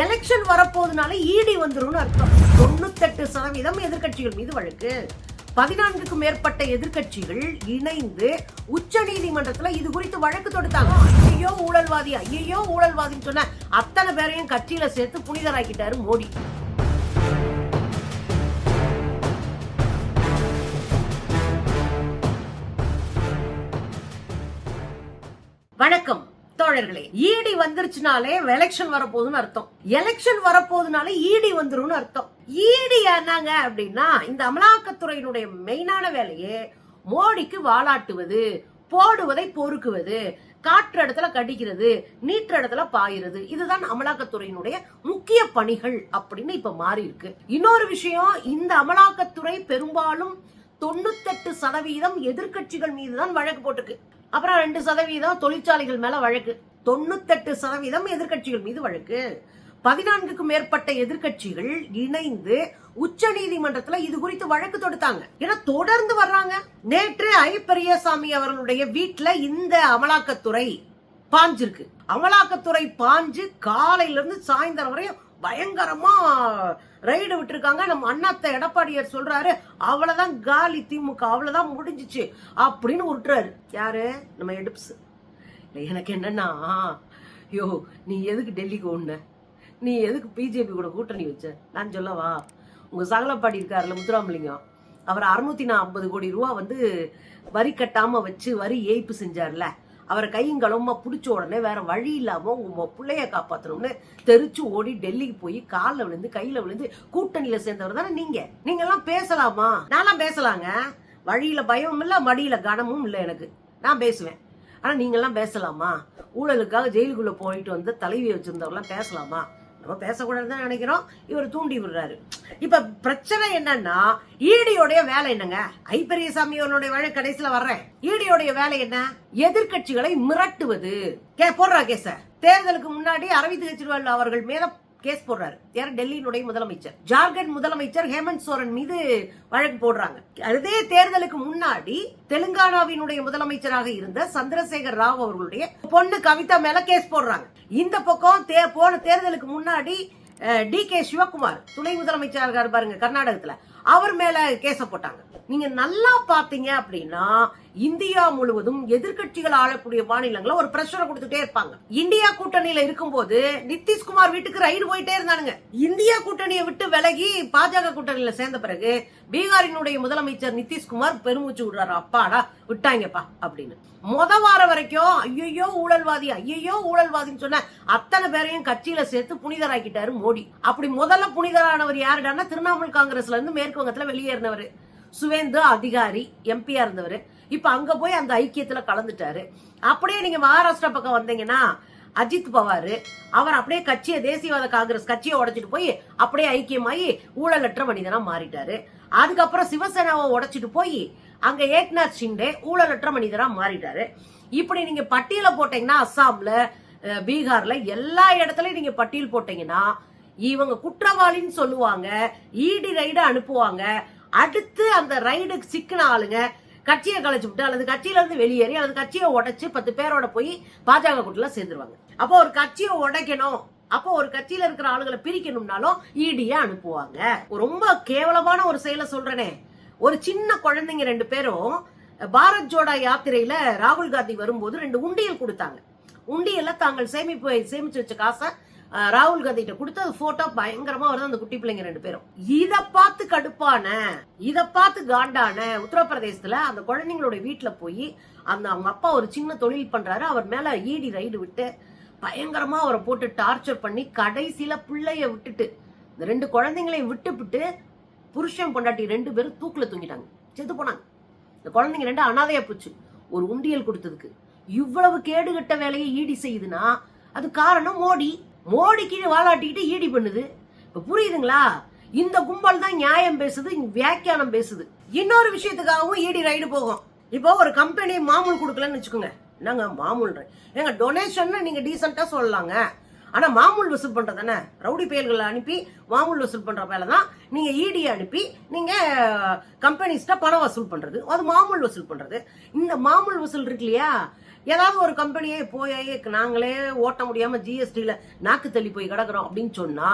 Election வரப்போதுனால ED வந்துரும் அர்த்தம். 98% எதிர்கட்சிகள் மீது வழக்கு. 14க்கும் மேற்பட்ட எதிர்கட்சிகள் இணைந்து உச்ச நீதிமன்றத்துல இது குறித்து வழக்கு தொடுத்தாங்க. ஐயோ ஊழல்வாதி, ஐயோ ஊழல்வாதின்னு சொன்ன அத்தனை பேரையும் கட்சியில சேர்த்து புனிதராக்கிட்டாரு மோடி. வணக்கம் தோழர்களே. ஈடி வந்துருச்சுனாலே எலெக்ஷன் வரப்போகுதுன்னு அர்த்தம். எலெக்ஷன் வரப்போகுதுனாலே ஈடி வந்துரும்னு அர்த்தம். ஈடி என்னங்க அப்படின்னா, இந்த அமலாக்கத்துறையினுடைய மெயினான வேலையே மோடிக்கு வாலாட்டுவது, போடுவதை பொறுக்குவது, காற்று இடத்துல கடிக்கிறது, நீற்ற இடத்துல பாயிறது. இதுதான் அமலாக்கத்துறையினுடைய முக்கிய பணிகள் அப்படின்னு இப்ப மாறி இருக்கு. இன்னொரு விஷயம், இந்த அமலாக்கத்துறை பெரும்பாலும் 98% எதிர்கட்சிகள் மீதுதான் வழக்கு போட்டிருக்கு. அப்புறம் 2% தொழிற்சாலைகள் மேல வழக்கு. 98% எதிர்கட்சிகள் மீது வழக்கு. 14க்கும் மேற்பட்ட எதிர்கட்சிகள் இணைந்து உச்ச நீதிமன்றத்துல இது குறித்து வழக்கு தொடுத்தாங்க. ஏன்னா தொடர்ந்து வர்றாங்க. நேற்று பெரியசாமி அவர்களுடைய வீட்டுல இந்த அமலாக்கத்துறை பாஞ்சிருக்கு. அமலாக்கத்துறை பாஞ்சு காலையில இருந்து சாயந்தரம் வரையும் பயங்கரமா ரைடு விட்டுருக்காங்க. நம்ம அண்ணாத்த எடப்பாடியார் சொல்றாரு, அவ்வளவுதான் காலி திமுக, அவ்வளவுதான் முடிஞ்சிச்சு அப்படின்னு விட்டுறாரு. யாரு? நம்ம எடுப்ஸ். எனக்கு என்னன்னா, யோ நீ எதுக்கு டெல்லிக்கு ஒண்ணு, நீ எதுக்கு பிஜேபி கூட கூட்டணி வச்ச? நான் சொல்லவா? உங்க சகலப்பாடி இருக்காருல முத்துராமலிங்கம், அவர் 650 கோடி ரூபா வரி கட்டாம வச்சு வரி ஏய்ப்பு செஞ்சார்ல, அவரை கையும் களவுமா பிடிச்ச உடனே வேற வழி இல்லாம உங்க பிள்ளைய காப்பாத்தணும்னு தெரிச்சு ஓடி டெல்லிக்கு போய் காலில் விழுந்து கையில விழுந்து கூட்டணியில சேர்ந்தவர் தானே நீங்க. நீங்க எல்லாம் பேசலாமா? நான்லாம் பேசலாங்க. வழியில பயமும் இல்ல, மடியில கனமும் இல்ல எனக்கு. நான் பேசுவேன். ஆனா நீங்க எல்லாம் பேசலாமா? ஊழலுக்காக ஜெயிலுக்குள்ள போயிட்டு வந்து தலைவி வச்சிருந்தவர்லாம் பேசலாமா? நம்ம பேசக்கூடாதுன்னு நினைக்கிறோம். இவர் தூண்டி விடுறாரு. இப்ப பிரச்சனை என்னன்னா, ஈடியோடைய வேலை என்னங்க? பெரியசாமி அவனுடைய வேலை கடைசியில வர்றேன். ஈடியோடைய வேலை என்ன? எதிர்கட்சிகளை மிரட்டுவது. போடுறா கேஸ. தேர்தலுக்கு முன்னாடி அரவிந்த் கெஜ்ரிவால் அவர்கள் மேல கேஸ் போடுறாரு. யார்? டெல்லியினுடைய முதலமைச்சர். ஜார்க்கண்ட் முதலமைச்சர் ஹேமந்த் சோரன் மீது வழக்கு போடுறாங்க. அதே தேர்தலுக்கு முன்னாடி தெலுங்கானாவினுடைய முதலமைச்சராக இருந்த சந்திரசேகர் ராவ் அவர்களுடைய பொண்ணு கவிதா மேல கேஸ் போடுறாங்க. இந்த பக்கம் போன தேர்தலுக்கு முன்னாடி DK சிவகுமார் துணை முதலமைச்சராக இருக்காரு பாருங்க கர்நாடகத்துல, அவர் மேல கேச போட்டாங்க. நீங்க நல்லா பாத்தீங்க அப்படின்னா, இந்தியா முழுவதும் எதிர்கட்சிகள் ஆளக்கூடிய மாநிலங்களை ஒரு பிரஷரை கொடுத்துட்டே இருப்பாங்க. இந்தியா கூட்டணியில இருக்கும்போது நிதிஷ்குமார் வீட்டுக்கு ரைடு போயிட்டே இருந்தானுங்க. இந்தியா கூட்டணியை விட்டு விலகி பாஜக கூட்டணியில சேர்ந்த பிறகு பீகாரினுடைய முதலமைச்சர் நிதிஷ்குமார் பெருமூச்சு விடுறாரு, அப்பாடா விட்டாங்கப்பா அப்படின்னு. வார வரைக்கும் ஐயோ ஊழல்வாதி, ஐயோ ஊழல்வாதின்னு சொன்ன அத்தனை பேரையும் கட்சியில சேர்த்து புனிதராக்கிட்டாரு மோடி. அப்படி முதல்ல புனிதரானவர் யாருடான்னா, திரிணாமுல் காங்கிரஸ்ல இருந்து மேற்கு வங்கத்துல வெளியேறினவர் சுவேந்து அதிகாரி, எம்பியா இருந்தவர். இப்ப அங்க போய் அந்த ஐக்கியத்துல கலந்துட்டாரு. அப்படியே நீங்க மகாராஷ்டிரா பக்கம் வந்தீங்கன்னா, அஜித் பவார் அவர் அப்படியே கட்சியை, தேசியவாத காங்கிரஸ் கட்சியை உடைச்சிட்டு போய் அப்படியே ஐக்கியமாயி ஊழலற்ற மனிதனா மாறிட்டாரு. அதுக்கப்புறம் சிவசேனாவை உடைச்சிட்டு போய் அங்க ஏக்நாத் ஷிண்டே ஊழலற்ற மனிதரா மாறிட்டாரு. இப்படி நீங்க பட்டியல போட்டீங்கன்னா, அஸ்ஸாம்ல, பீகார்ல எல்லா இடத்துலயும் நீங்க பட்டியல் போட்டீங்கன்னா, இவங்க குற்றவாளின்னு சொல்லுவாங்க, ஈடி ரைடு அனுப்புவாங்க. அடுத்து அந்த ரைடுக்கு சிக்கின ஆளுங்க கட்சியை கலைச்சு விட்டு அல்லது கட்சியில இருந்து வெளியேறி அல்லது கட்சியை உடைச்சு 10 பேரோட போய் பாஜக கூட்டல சேர்ந்துருவாங்க. அப்போ ஒரு கட்சியை உடைக்கணும், அப்போ ஒரு கட்சியில இருக்கிற ஆளுகளை பிரிக்கணும்னாலும் ஈடிய அனுப்புவாங்க. ரொம்ப கேவலமான ஒரு செயலை சொல்றேனே, ஒரு சின்ன குழந்தைங்க 2 பேரும் பாரத் ஜோடா யாத்திரையில ராகுல் காந்தி வரும்போது 2 உண்டியல் கொடுத்தாங்க. உண்டியல்ல தாங்கள் சேமிச்சு வச்ச காசை ராகுல் காந்தி கிட்ட கொடுத்து அது போட்டோ பயங்கரமா வருது அந்த குட்டி பிள்ளைங்க 2 பேரும். இத பார்த்து கடுப்பான, இத பார்த்து காண்டான உத்தரப்பிரதேசத்துல அந்த குழந்தைங்களோட வீட்டுல போய் அவங்க அப்பா ஒரு சின்ன தொழில் பண்றாரு, அவர் மேல ஈடி ரைடு விட்டு பயங்கரமா அவரை போட்டு டார்ச்சர் பண்ணி கடைசியில பிள்ளைய விட்டுட்டு, இந்த 2 குழந்தைங்களையும் விட்டுவிட்டு புருஷன் பொண்டாட்டி 2 பேரும் தூக்குல தூங்கிட்டாங்க, செத்து போனாங்க. இந்த குழந்தைங்க 2 அனாதையா போச்சு ஒரு உண்டியல் கொடுத்ததுக்கு. இவ்வளவு கேடுகட்ட வேலையை ஈடி செய்யுதுன்னா அது காரணம் மோடி. மோடிக்கு வாலாட்டிக்கிட்டு ஈடி பண்ணுது. இப்ப புரியுதுங்களா? இந்த கும்பல் தான் நியாயம் பேசுது, வியாக்கியானம் பேசுது. இன்னொரு விஷயத்துக்காகவும் ஈடி ரைடு போகும். இப்போ ஒரு கம்பெனி மாமூல் கொடுக்கலன்னு வச்சுக்கோங்க, என்னங்க மாமூல்? எங்க டொனேஷன் நீங்க டீசென்டா சொல்லலாங்க, ஆனா மாமூல் வசூல் பண்றதானே, ரவுடி பயல்களை அனுப்பி மாமூல் வசூல் பண்ற வேலை தான் நீங்க ஈடி அனுப்பி நீங்க கம்பெனிஸ்ட பணம் வசூல் பண்றது, அது மாமூல் வசூல் பண்றது. இந்த மாமூல் வசூல் இருக்கு இல்லையா, ஏதாவது ஒரு கம்பெனியே போய் நாங்களே ஓட்ட முடியாம ஜிஎஸ்டில நாக்கு தள்ளி போய் கிடக்குறோம் அப்படின்னு சொன்னா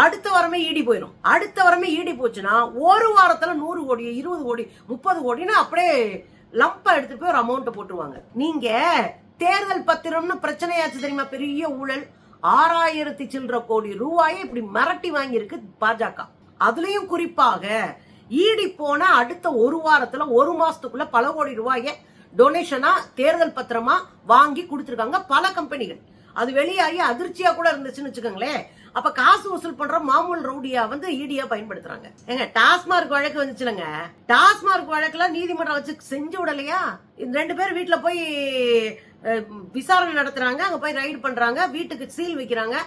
அடுத்த வாரமே ஈடி போயிடும். அடுத்த வாரமே ஈடி போச்சுன்னா ஒரு வாரத்துல 100 கோடி 20 கோடி 30 கோடின்னு அப்படியே லம்பா எடுத்துட்டு போய் ஒரு அமௌண்ட் போட்டுருவாங்க. நீங்க தேர்தல் பத்திரம்னு பிரச்சனையாச்சு தெரியுமா? பெரிய ஊழல் 6000 சில்லற கோடி ரூபாயை இப்படி மிரட்டி வாங்கியிருக்கு பாஜக. அதுலயும் குறிப்பாக ஈடி போன அடுத்த ஒரு வாரத்துல ஒரு மாசத்துக்குள்ள பல கோடி ரூபாயை டொனேஷனா தேர்தல் பத்திரமா வாங்கி கொடுத்திருக்காங்க பல கம்பெனிகள். அது வெளியாகி அதிர்ச்சியா கூட இருந்துச்சுன்னு வச்சுக்கோங்களேன். அப்ப காசு வசூல் பண்ற மாமூல் ரவுடியா வந்து ஈடியா பயன்படுத்துறாங்க. ஏங்க டாஸ்மார்க் வழக்கு வந்துச்சுலங்க, டாஸ்மார்க் வழக்குல நீதிமன்றம் வச்சு செஞ்சு விடலையா? 2 பேர் வீட்டுல போய் விசாரணை நடத்துறாங்க, அங்க போய் ரைடு பண்றாங்க, வீட்டுக்கு சீல் வைக்கிறாங்க,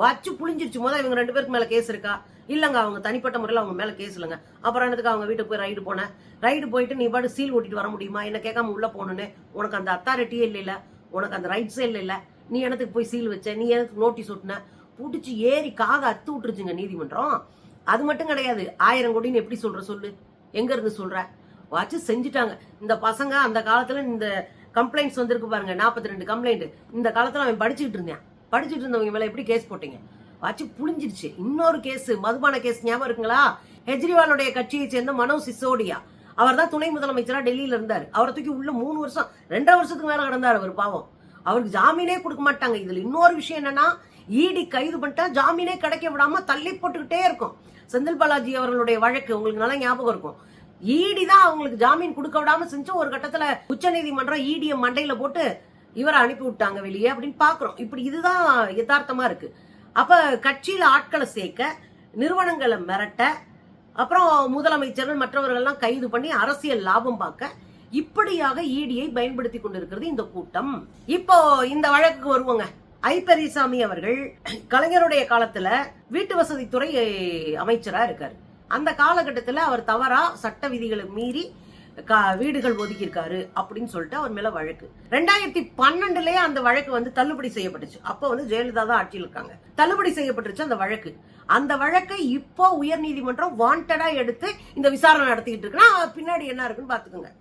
வச்சு புளிஞ்சிருச்சு. முதல்ல இவங்க 2 பேருக்கு மேல கேஸ் இருக்கா? இல்லங்க, அவங்க தனிப்பட்ட முறையில் அவங்க மேல கேஸ் இல்லைங்க. அப்புறம் என்னதுக்கு அவங்க வீட்டுக்கு போய் ரைடு போனேன்? ரைடு போயிட்டு நீ பாட்டு சீல் ஓட்டிட்டு வர முடியுமா? என்ன கேட்காம உள்ள போகணுன்னு உனக்கு அந்த அத்தாரிட்டியே இல்ல, உனக்கு அந்த ரைட்ஸே இல்ல. நீ எனக்கு போய் சீல் வச்ச, நீ எனக்கு நோட்டீஸ் ஒட்டின, புடிச்சு ஏறி காதை அத்து விட்டுருச்சுங்க நீதிமன்றம். அது மட்டும் கிடையாது, 1000 கோடின்னு எப்படி சொல்ற சொல்லு? எங்க இருந்து சொல்ற? வச்சு செஞ்சுட்டாங்க. இந்த பசங்க அந்த காலத்துல இந்த கம்ப்ளைண்ட்ஸ் வந்திருக்கு பாருங்க, 42 கம்ப்ளைண்ட். இந்த காலத்துல அவன் படிச்சுட்டு இருந்தவங்க மேல எப்படி கேஸ் போட்டீங்க? வச்சு புளிஞ்சிருச்சு. இன்னொரு கேஸ், மதுபான கேஸ் ஞாபகம் இருக்குங்களா? கெஜ்ரிவாலுடைய கட்சியை சேர்ந்த மனோஜ் சிசோடியா, அவர் தான் துணை முதலமைச்சரா டெல்லியில இருந்தாரு. அவரை தூக்கி உள்ள 3 வருஷம் 2.5 வருஷத்துக்கு மேல கிடந்தாரு அவர். பாவம், அவருக்கு ஜாமீனே கொடுக்க மாட்டாங்க. இதுல இன்னொரு விஷயம் என்னன்னா, ஈடி கைது பண்ணிட்டா ஜாமீனே கிடைக்க விடாம தள்ளி போட்டுக்கிட்டே இருக்கும். செந்தில் பாலாஜி அவர்களுடைய வழக்கு உங்களுக்கு நல்லா ஞாபகம் இருக்கும். ஈடி தான் அவங்களுக்கு ஜாமீன் கொடுக்க விடாம செஞ்சு ஒரு கட்டத்துல உச்ச நீதிமன்றம் ஈடிய மண்டையில போட்டு இவரை அனுப்பி விட்டாங்க வெளியே அப்படின்னு பாக்குறோம். இப்படி இதுதான் யதார்த்தமா இருக்கு. அப்ப கட்சியில ஆட்களை சேர்க்க, நிறுவனங்களை மிரட்ட, அப்புறம் முதலமைச்சர்கள் மற்றவர்கள்லாம் கைது பண்ணி அரசியல் லாபம் பார்க்க இப்படியாக ஈடியை பயன்படுத்தி கொண்டிருக்கிறது இந்த கூட்டம். இப்போ இந்த வழக்குக்கு வருவாங்க. ஐ பெரியசாமி அவர்கள் கலைஞருடைய காலத்துல வீட்டு வசதித்துறை அமைச்சரா இருக்காரு. அந்த காலகட்டத்துல அவர் தவறா சட்ட விதிகளை மீறி வீடுகள் ஒதுக்கியிருக்காரு அப்படின்னு சொல்லிட்டு அவர் மேல வழக்கு. 2012லயே அந்த வழக்கு வந்து தள்ளுபடி செய்யப்பட்டுச்சு. அப்ப வந்து ஜெயலலிதா தான் ஆட்சியில் இருக்காங்க. தள்ளுபடி செய்யப்பட்டுச்சு அந்த வழக்கு. அந்த வழக்கை இப்போ உயர் நீதிமன்றம் வாண்டடா எடுத்து இந்த விசாரணை நடத்திக்கிட்டு இருக்குன்னா பின்னாடி என்ன இருக்குன்னு பாத்துக்கோங்க.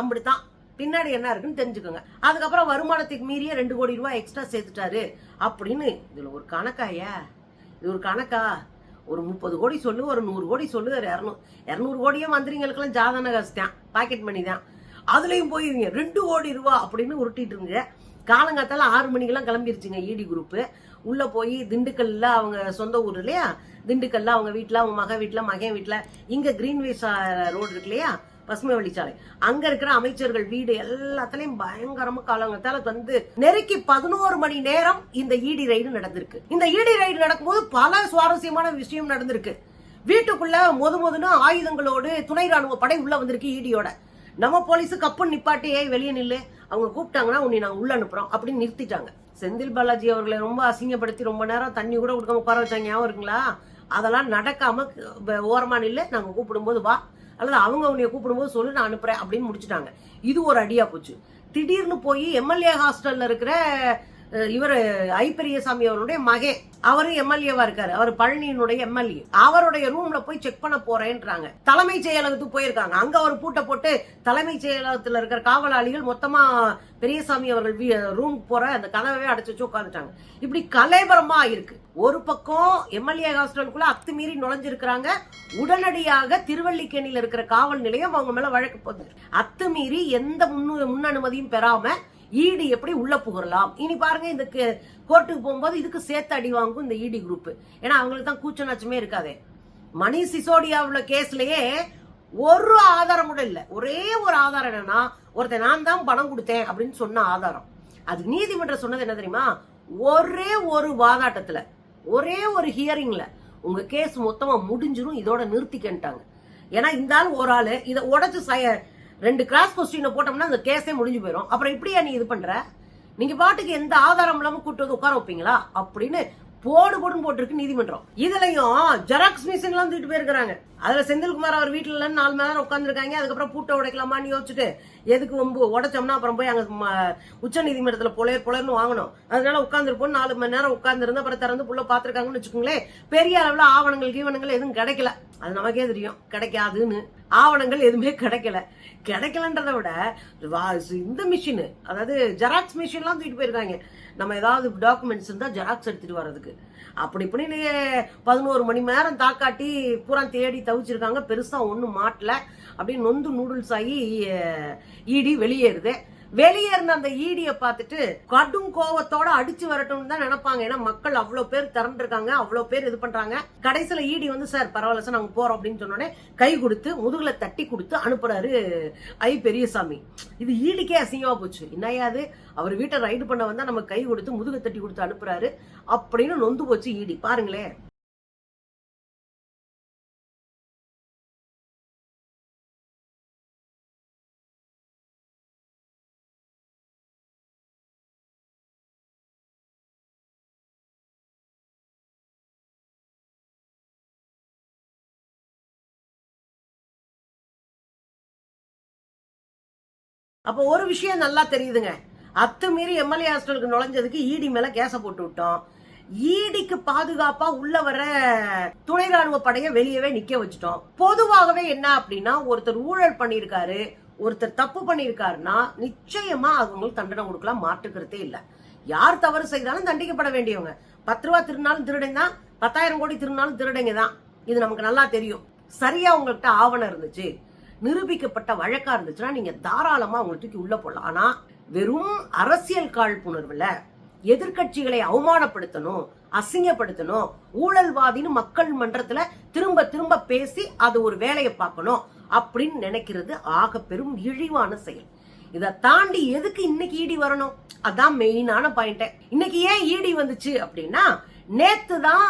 அப்படித்தான் பின்னாடி என்ன இருக்குன்னு தெரிஞ்சுக்கோங்க. அதுக்கப்புறம் வருமானத்துக்கு மீறிய 2 கோடி ரூபாய் எக்ஸ்ட்ரா சேர்த்துட்டாரு அப்படின்னு. இதுல ஒரு கணக்காயா? இது ஒரு கணக்கா? ஒரு 30 கோடி சொல்லு, ஒரு 100 கோடி சொல்லு, 200 கோடியே மந்திரிங்களுக்கெல்லாம் ஜாதன கஷ்டம், பாக்கெட் மணி தான். அதுலயும் போய் 2 கோடி ரூபா அப்படின்னு உருட்டிட்டு இருங்க. காலங்காத்தால 6 மணிக்கெல்லாம் கிளம்பிருச்சுங்க ஈடி குரூப். உள்ள போய் திண்டுக்கல்ல, அவங்க சொந்த ஊர் இல்லையா, திண்டுக்கல்ல அவங்க வீட்டுல, அவங்க மகன் வீட்டுல, இங்க கிரீன்வேஸ் ரோடு இருக்கு இல்லையா, பசுமை வழிச்சாலை, அங்க இருக்கிற அமைச்சர்கள் வீடு எல்லாத்துலயும் பயங்கரமா காலங்கத்தால வந்து நெருக்கி 11 மணி நேரம் இந்த ஈடி ரைடு நடந்திருக்கு. இந்த ஈடி ரைடு நடக்கும்போது பல சுவாரஸ்யமான விஷயம் நடந்திருக்கு. வீட்டுக்குள்ள மொதுன்னு ஆயுதங்களோடு துணை ராணுவ படை உள்ள வந்திருக்கு ஈடியோட. நம்ம போலீஸு கப்புன்னு நிப்பாட்டி வெளியே நில்லு, அவங்க கூப்பிட்டாங்கன்னா உன்னை நாங்க உள்ள அனுப்புறோம் அப்படின்னு நிறுத்திட்டாங்க. செந்தில் பாலாஜி அவர்களை ரொம்ப அசிங்கப்படுத்தி ரொம்ப நேரம் தண்ணி கூட கொடுக்காம உட்கார வச்சாங்க, ஞாபகம் இருக்குங்களா? அதெல்லாம் நடக்காம ஓரமா நில்லு, நாங்க கூப்பிடும் போது வா, அல்லது அவங்க உன்னைய கூப்பிடும்போது சொல்லு, நான் அனுப்புறேன் அப்படின்னு முடிச்சுட்டாங்க. இது ஒரு அடியா போச்சு. திடீர்னு போய் எம்எல்ஏ ஹாஸ்டல்ல இருக்கிற இவர் ஐ பெரியசாமி அவருடைய மகன், அவரும் எம்எல்ஏவா இருக்காரு, அவர் பழனியினுடைய எம்எல்ஏ, அவருடைய ரூம்ல போய் செக் பண்ண போறேன்றாங்க. தலைமைச் செயலகத்துக்கு போயிருக்காங்க. அங்க அவர் பூட்டை போட்டு தலைமைச் செயலகத்துல இருக்கிற காவலாளிகள் மொத்தமா பெரியசாமி அவர்கள் ரூம் போற அந்த கதவை அடைச்சு வச்சு உட்காந்துட்டாங்க. இப்படி கலைபரமா இருக்கு. ஒரு பக்கம் எம்எல்ஏ ஹாஸ்டலுக்குள்ள அத்துமீறி நுழைஞ்சிருக்கிறாங்க. உடனடியாக திருவல்லிக்கேணியில இருக்கிற காவல் நிலையம் அவங்க மேல வழக்கு போகுது. அத்துமீறி எந்த முன் அனுமதியும் பெறாம ஈடி எப்படி உள்ள புகழலாம்? இனி பாருங்க, இந்த கோர்ட்டுக்கு போகும்போது இதுக்கு சேர்த்து அடி வாங்கும் இந்த ஈடி குரூப். ஏன்னா அவங்களுக்கு தான் கூச்ச நாச்சமே இருக்காதே. மணிஷ் சிசோடியாவுல கேஸ்லயே ஒரு ஆதாரம் கூட இல்ல. ஒரே ஒரு ஆதாரம் என்னன்னா, ஒருத்தன் நான் தான் பணம் கொடுத்தேன் அப்படின்னு சொன்ன ஆதாரம். அது நீதிமன்றம் சொன்னது என்ன தெரியுமா? ஒரே ஒரு வாதாட்டத்துல, ஒரே ஒரு ஹியரிங்ல உங்க கேஸ் மொத்தமா முடிஞ்சிரும், இதோட நிறுத்திக்கிட்டாங்க. ஏன்னா இந்த ஆள் ஒரு ஆளு இதை உடைச்சு 2 கிராஸ் கொஸ்டின் போட்டோம்னா அந்த கேஸே முடிஞ்சு போயிடும். அப்புறம் இப்படியா நீ இது பண்ற? நீங்க பாட்டுக்கு எந்த ஆதாரம் இல்லாம கூட்டு வந்து உட்கார வைப்பீங்களா அப்படின்னு போடுன்னு போட்டிருக்கு நீதிமன்றம். இதுலயும் ஜெராக்ஸ் மிஷின் எல்லாம் தூக்கிட்டு போயிருக்காங்க. அதுல செந்தில்குமார் அவர் வீட்டுல 4 மணி நேரம் உட்காந்துருக்காங்க. அதுக்கப்புறம் பூட்டை உடைக்கலாமான்னு யோசிச்சுட்டு எதுக்கு உடைச்சோம்னா அப்புறம் போய் அங்க உச்ச நீதிமன்றத்துல பொலர்னு வாங்கணும், அதனால உட்காந்துருப்போம். 4 மணி நேரம் உட்கார்ந்து இருந்து அப்புறம் திறந்து புள்ள பாத்துருக்காங்கன்னு வச்சுக்கோங்களேன். பெரிய அளவுல ஆவணங்கள் எதுவும் கிடைக்கல. அது நமக்கே தெரியும் கிடைக்காதுன்னு. ஆவணங்கள் எதுவுமே கிடைக்கலன்றதை விட இந்த மிஷின், அதாவது ஜெராக்ஸ் மிஷின்லாம் தூக்கிட்டு போயிருக்காங்க. நம்ம ஏதாவது டாக்குமெண்ட்ஸ் இருந்தா ஜெராக்ஸ் எடுத்துட்டு வர்றதுக்கு அப்படி இப்படின்னு 11 மணி நேரம் தாக்காட்டி பூரா தேடி தவிச்சிருக்காங்க. பெருசா ஒன்றும் மாட்டல. அப்படின்னு நொந்து நூடுல்ஸ் ஆகி இடி வெளியேறுது. வெளியேறின அந்த ஈடியை பார்த்துட்டு கடும் கோவத்தோட அடிச்சு வரட்டும்னு தான் நினைப்பாங்க. ஏன்னா மக்கள் அவ்வளவு பேர் திறந்துருக்காங்க, அவ்வளவு பேர் இது பண்றாங்க. கடைசியில ஈடி வந்து சார் பரவாயில்ல சார் நாங்க போறோம் அப்படின்னு சொன்னோடனே கை கொடுத்து முதுகுல தட்டி கொடுத்து அனுப்புறாரு பெரியசாமி. இது ஈடிக்கே அசிங்கமா போச்சு. என்னையாது அவர் வீட்டை ரைடு பண்ண வந்தா நம்ம கை கொடுத்து முதுக தட்டி கொடுத்து அனுப்புறாரு அப்படின்னு நொந்து போச்சு ஈடி. பாருங்களேன். அப்போ ஒரு விஷயம் நல்லா தெரியுதுங்க. அத்துமீறி எம்எல்ஏ ஹாஸ்டலுக்கு நுழைஞ்சதுக்கு ஈடி மேல கேச போட்டு விட்டோம். ஈடிக்கு பாதுகாப்பா உள்ள வர துணை ராணுவ படைய வெளியவே நிக்க வச்சுட்டோம். பொதுவாகவே என்ன அப்படின்னா, ஒருத்தர் ஊழல் பண்ணிருக்காரு, ஒருத்தர் தப்பு பண்ணிருக்காருன்னா நிச்சயமா அவங்களுக்கு தண்டனை கொடுக்கலாம், மாற்றுக்கிறதே இல்ல. யார் தவறு செய்தாலும் தண்டிக்கப்பட வேண்டியவங்க. 10 ரூபா திருநாளும் திருடன் தான், 10,000 கோடி திருநாளும் திருடங்க தான். இது நமக்கு நல்லா தெரியும். சரியா உங்கள்கிட்ட ஆவணம் இருந்துச்சு, நிரூபிக்கப்பட்ட வழக்கா இருந்துச்சுன்னா நீங்க தாராளமா உங்களை தூக்கி உள்ள போடலாம். ஆனா வெறும் அரசியல் காழ்ப்புணர்வுல எதிர்கட்சிகளை அவமானப்படுத்தணும், அசிங்கப்படுத்தணும், ஊழல்வாதின்னு மக்கள் மன்றத்துல திரும்ப திரும்ப பேசி அது ஒரு வேலையை பார்க்கணும் அப்படின்னு நினைக்கிறது ஆக பெரும் இழிவான செயல். இதை தாண்டி எதுக்கு இன்னைக்கு ஈடி வரணும்? அதான் மெயினான பாயிண்ட். இன்னைக்கு ஏன் ஈடி வந்துச்சு அப்படின்னா, நேத்து தான்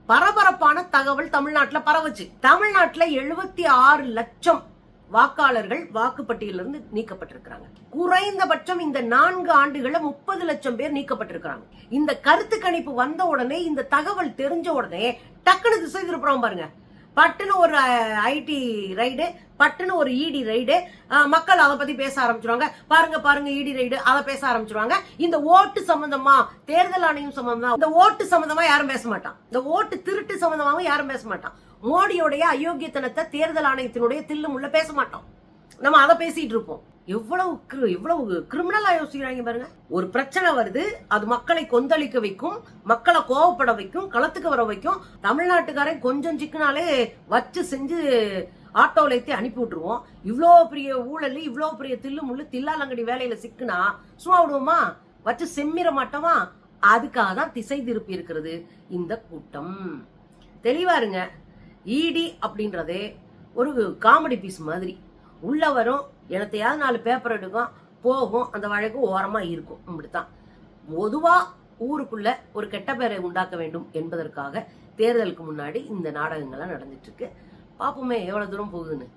பரபரப்பான தகவல் தமிழ்நாட்டுல பரவுச்சு. தமிழ்நாட்டுல 76 லட்சம் வாக்காளர்கள் வாக்குப்பட்டியலிருந்து நீக்கப்பட்டிருக்கிறாங்க. குறைந்தபட்சம் இந்த 4 ஆண்டுகள்ல 30 லட்சம் பேர் நீக்கப்பட்டிருக்கிறாங்க. இந்த கருத்து கணிப்பு வந்த உடனே, இந்த தகவல் தெரிஞ்ச உடனே டக்குனு திசை திருப்புறோம் பாருங்க. பட்டுன்னு ஒரு ஐடி ரைடு, பட்டுன்னு ஒரு இடி ரைடு, மக்கள் அதை பத்தி பேச ஆரம்பிச்சிருவாங்க. பாருங்க இடி ரைடு, அதை பேச ஆரம்பிச்சிருவாங்க. இந்த ஓட்டு சம்பந்தமா, தேர்தல் ஆணையம் சம்பந்தமா, இந்த ஓட்டு சம்பந்தமா யாரும் பேச மாட்டான். இந்த ஓட்டு திருட்டு சம்பந்தமாவும் யாரும் பேச மாட்டான். மோடியோடைய அயோக்கியத்தனத்தை தேர்தல் ஆணையத்தினுடைய தில்லு முள்ள பேச மாட்டோம். நம்ம அதை பேசிட்டு இருப்போம். எவ்வளவு கிரிமினலா யோசிக்கிறாங்க பாருங்க. ஒரு பிரச்சனை வருது, அது மக்களை கொந்தளிக்க வைக்கும், மக்களை கோவப்பட வைக்கும், களத்துக்கு வர வைக்கும். தமிழ்நாட்டுக்காரன் கொஞ்சம் சிக்கினாலே வச்சு செஞ்சு ஆட்டோல ஏத்தி அனுப்பி விட்டுருவோம். இவ்வளோ பெரிய ஊழல், இவ்வளோ பெரிய தில்லு முள்ளு தில்லாலங்கடி வேலையில சிக்குனா சும்மா விடுவோமா? வச்சு செம்மிர மாட்டோமா? அதுக்காக தான் திசை திருப்பி இருக்கிறது இந்த கூட்டம். தெளிவாருங்க. இடி அப்படின்றதே ஒரு காமெடி பீஸ் மாதிரி. உள்ள வரும், எனத்தையாவது 4 பேப்பர் எடுக்கும், போகும், அந்த வழக்கு ஓரமா இருக்கும். இப்படித்தான் பொதுவா ஊருக்குள்ள ஒரு கெட்ட பேரை உண்டாக்க வேண்டும் என்பதற்காக தேர்தலுக்கு முன்னாடி இந்த நாடகங்கள்லாம் நடந்துட்டு இருக்கு. பாப்போமே எவ்வளவு தூரம் போகுதுன்னு.